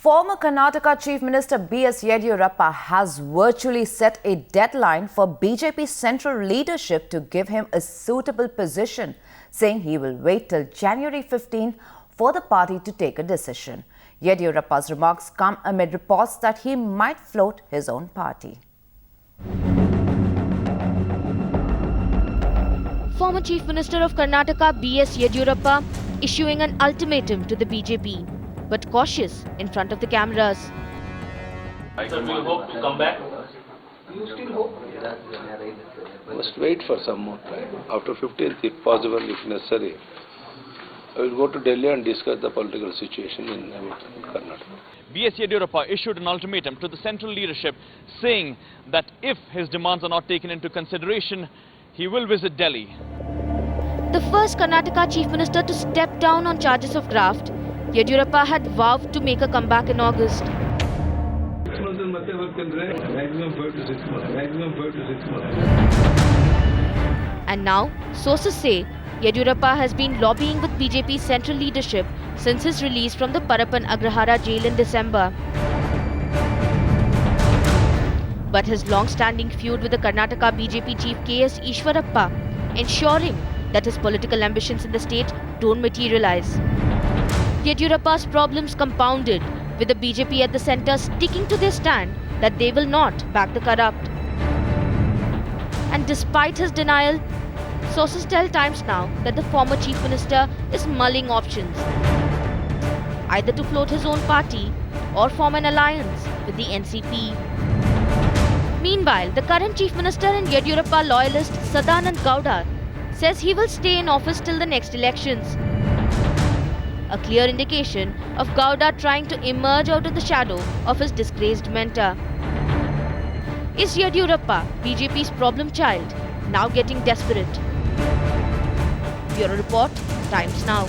Former Karnataka Chief Minister B.S. Yediyurappa has virtually set a deadline for BJP central leadership to give him a suitable position, saying he will wait till January 15 for the party to take a decision. Yediyurappa's remarks come amid reports that he might float his own party. Former Chief Minister of Karnataka B.S. Yediyurappa issuing an ultimatum to the BJP, but cautious in front of the cameras. Sir, we hope to come back. You still hope? Must wait for some more time. After 15th, if possible, if necessary, I will go to Delhi and discuss the political situation in Karnataka. B.S. Yediyurappa issued an ultimatum to the central leadership saying that if his demands are not taken into consideration, he will visit Delhi. The first Karnataka Chief Minister to step down on charges of graft, Yediyurappa had vowed to make a comeback in August. And now, sources say Yediyurappa has been lobbying with BJP's central leadership since his release from the Parappan Agrahara jail in December. But his long-standing feud with the Karnataka BJP chief K.S. Ishwarappa ensuring that his political ambitions in the state don't materialize. Yediyurappa's problems compounded with the BJP at the centre sticking to their stand that they will not back the corrupt. And despite his denial, sources tell Times Now that the former chief minister is mulling options, either to float his own party or form an alliance with the NCP. Meanwhile, the current chief minister and Yediyurappa loyalist Sadanand Gowda says he will stay in office till the next elections. A clear indication of Gowda trying to emerge out of the shadow of his disgraced mentor. Is Yediyurappa, BJP's problem child, now getting desperate? Bureau Report, Times Now.